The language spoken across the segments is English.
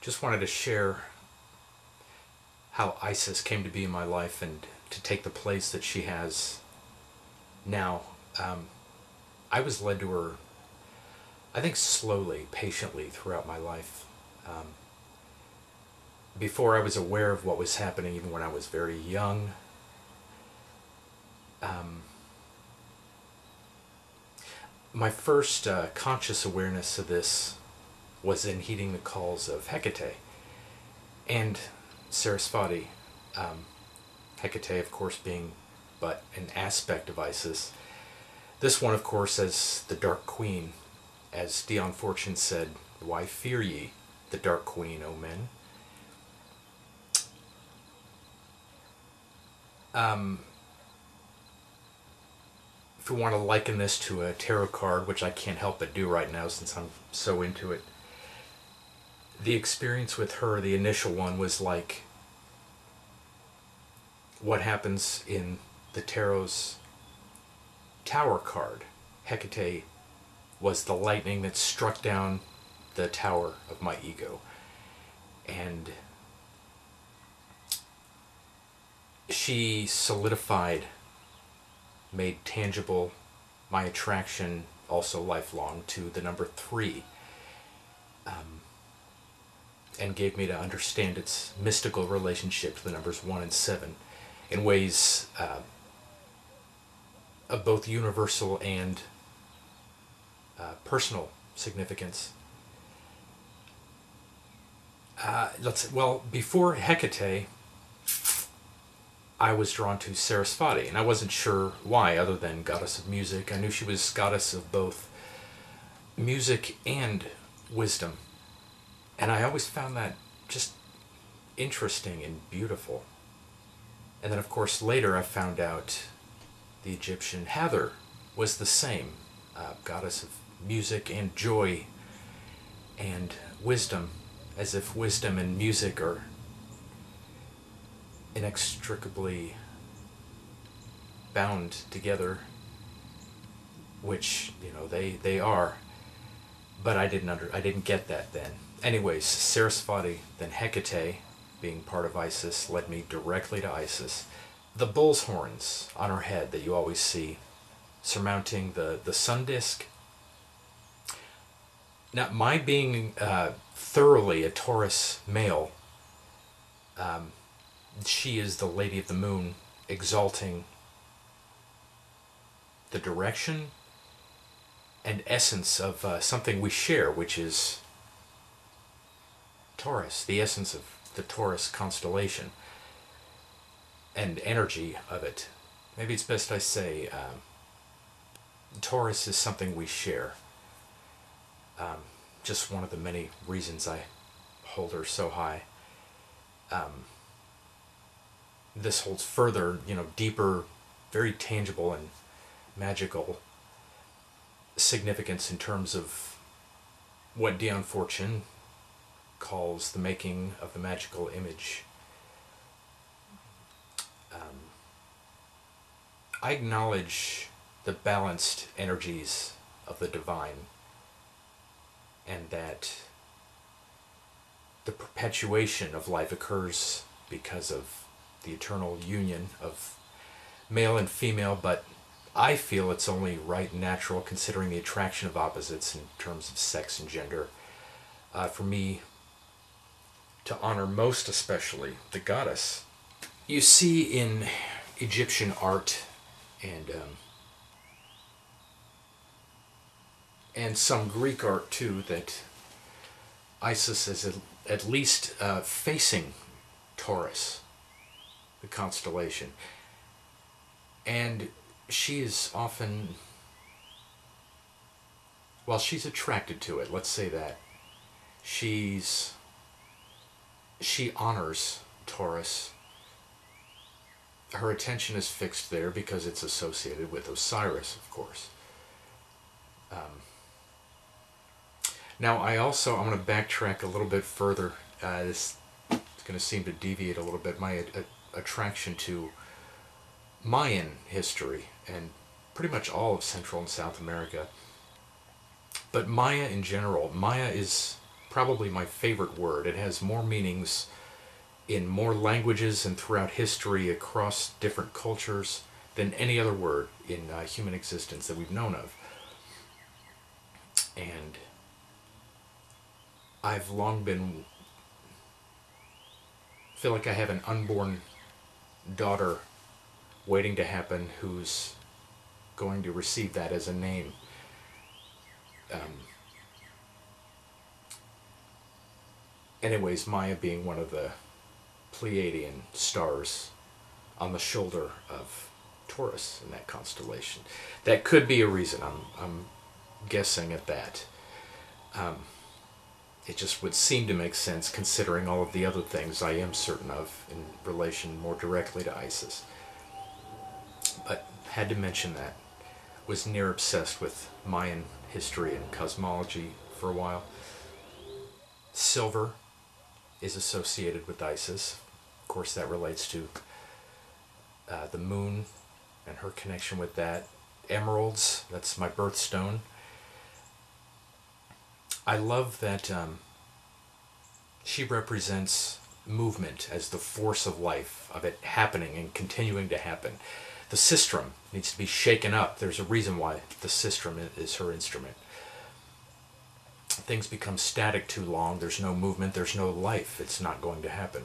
just wanted to share how Isis came to be in my life and to take the place that she has now. Um, I was led to her, I think, slowly, patiently throughout my life. Um, Before I was aware of what was happening, even when I was very young, um, my first conscious awareness of this was in heeding the calls of Hecate and Sarasvati. Um, Hecate, of course, being but an aspect of Isis. This one, of course, as the Dark Queen. As Dion Fortune said, "Why fear ye the Dark Queen, O men?" Um, if we want to liken this to a tarot card, which I can't help but do right now since I'm so into it, the experience with her, the initial one, was like what happens in the tarot's Tower card. Hecate was the lightning that struck down the tower of my ego. And she solidified, made tangible my attraction, also lifelong, to the number 3, and gave me to understand its mystical relationship to the numbers 1 and 7 in ways of both universal and personal significance. Before Hecate, I was drawn to Sarasvati, and I wasn't sure why, other than goddess of music. I knew she was goddess of both music and wisdom, and I always found that just interesting and beautiful. And then, of course, later I found out the Egyptian Hathor was the same, goddess of music and joy and wisdom, as if wisdom and music are inextricably bound together, which they are. But I didn't get that then. Anyways, Sarasvati, then Hecate, being part of Isis, led me directly to Isis. The bull's horns on her head that you always see, surmounting the sun disk. Now, my being thoroughly a Taurus male, she is the Lady of the Moon, exalting the direction and essence of something we share, which is Taurus, the essence of the Taurus constellation and energy of it. Maybe it's best I say Taurus is something we share. Just one of the many reasons I hold her so high. This holds further, deeper, very tangible and magical significance in terms of what Dion Fortune calls the making of the magical image. I acknowledge the balanced energies of the divine, and that the perpetuation of life occurs because of the eternal union of male and female, but I feel it's only right and natural, considering the attraction of opposites in terms of sex and gender, for me to honor most especially the goddess. You see in Egyptian art and some Greek art too, that Isis is at least facing Taurus, the constellation, and she is often, well, she's attracted to it, let's say that. She honors Taurus. Her attention is fixed there because it's associated with Osiris, of course. Now, I'm going to backtrack a little bit further. This is going to seem to deviate a little bit. My attraction to Mayan history and pretty much all of Central and South America. But Maya in general. Maya is probably my favorite word. It has more meanings in more languages and throughout history across different cultures than any other word in human existence that we've known of. And I've long feel like I have an unborn daughter waiting to happen who's going to receive that as a name. Anyways, Maya being one of the Pleiadian stars on the shoulder of Taurus in that constellation. That could be a reason. I'm guessing at that. It just would seem to make sense considering all of the other things I am certain of in relation more directly to Isis. But had to mention that. Was near obsessed with Mayan history and cosmology for a while. Silver is associated with Isis. Of course, that relates to the moon and her connection with that. Emeralds, that's my birthstone. I love that she represents movement as the force of life, of it happening and continuing to happen. The sistrum needs to be shaken up. There's a reason why the sistrum is her instrument. Things become static too long. There's no movement. There's no life. It's not going to happen.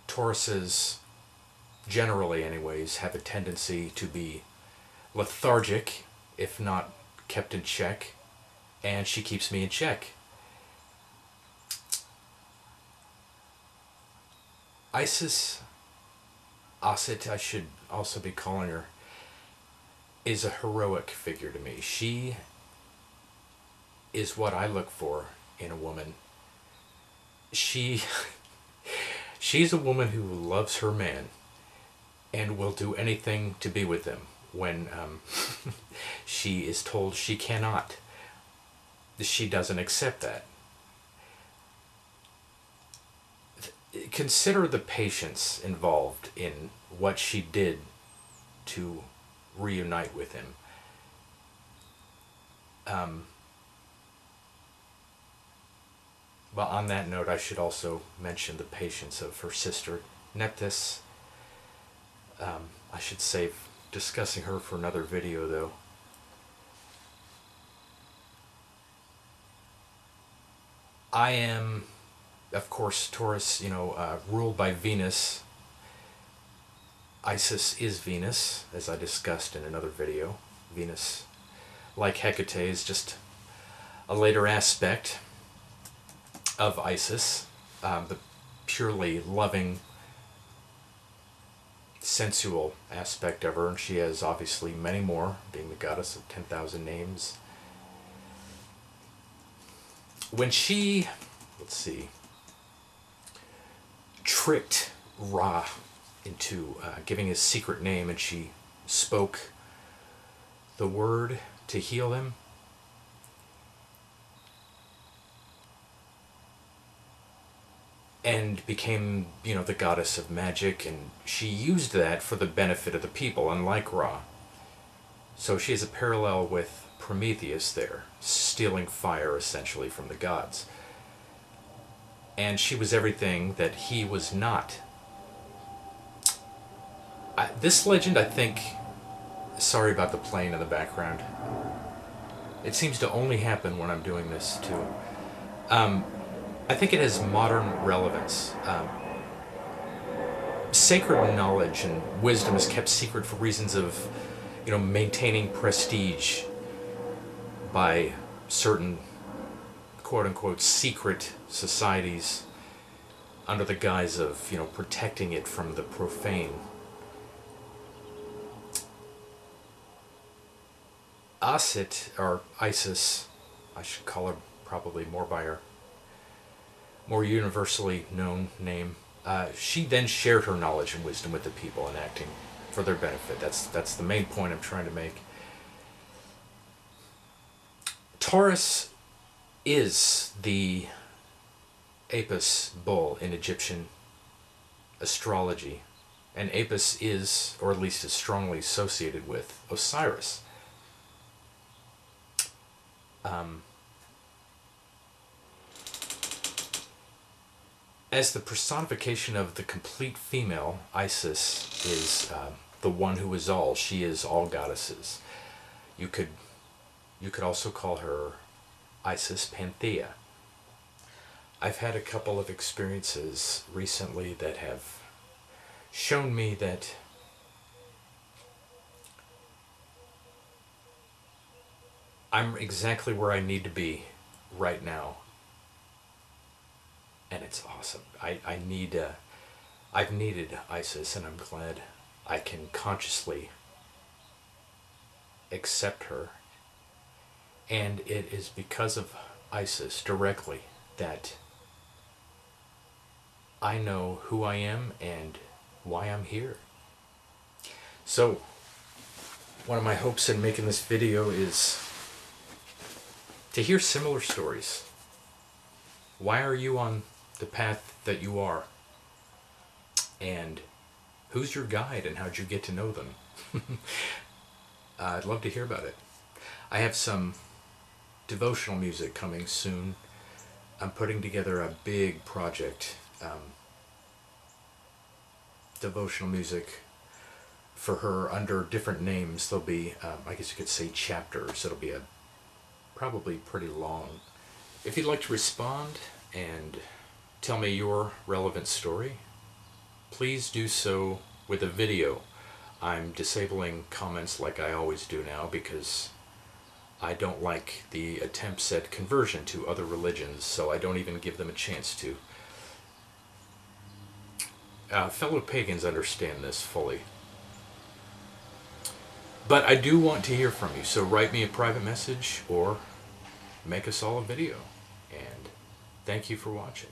Tauruses, generally anyways, have a tendency to be lethargic, if not kept in check, and she keeps me in check. Isis, Asit, I should also be calling her, is a heroic figure to me. She is what I look for in a woman. She's a woman who loves her man and will do anything to be with him when she is told she cannot. She doesn't accept that. Consider the patience involved in what she did to reunite with him. Well, on that note, I should also mention the patience of her sister, Nephthys. I should save discussing her for another video, though. I am, of course, Taurus, ruled by Venus. Isis is Venus, as I discussed in another video. Venus, like Hecate, is just a later aspect of Isis, the purely loving, sensual aspect of her, and she has obviously many more, being the goddess of 10,000 names. When she, tricked Ra into giving his secret name, and she spoke the word to heal him, and became, the goddess of magic, and she used that for the benefit of the people, unlike Ra. So she has a parallel with Prometheus there, stealing fire essentially from the gods. And she was everything that he was not. This legend, I think, sorry about the plane in the background. It seems to only happen when I'm doing this too. I think it has modern relevance. Sacred knowledge and wisdom is kept secret for reasons of, maintaining prestige by certain quote-unquote secret societies under the guise of, protecting it from the profane. Asit, or Isis, I should call her probably more by her more universally known name, she then shared her knowledge and wisdom with the people and acting for their benefit. That's the main point I'm trying to make. Taurus is the Apis bull in Egyptian astrology, and Apis is, or at least is strongly associated with, Osiris. As the personification of the complete female, Isis is the one who is all. She is all goddesses. You could also call her Isis Panthea. I've had a couple of experiences recently that have shown me that I'm exactly where I need to be right now. And it's awesome. I've needed Isis, and I'm glad I can consciously accept her. And it is because of Isis directly that I know who I am and why I'm here. So, one of my hopes in making this video is to hear similar stories. Why are you on the path that you are? And who's your guide, and how'd you get to know them? I'd love to hear about it. I have some devotional music coming soon. I'm putting together a big project, devotional music for her under different names. There'll be, I guess you could say, chapters. It'll be probably pretty long. If you'd like to respond and tell me your relevant story, please do so with a video. I'm disabling comments like I always do now because I don't like the attempts at conversion to other religions, so I don't even give them a chance to. Fellow pagans understand this fully. But I do want to hear from you, so write me a private message or make us all a video. And thank you for watching.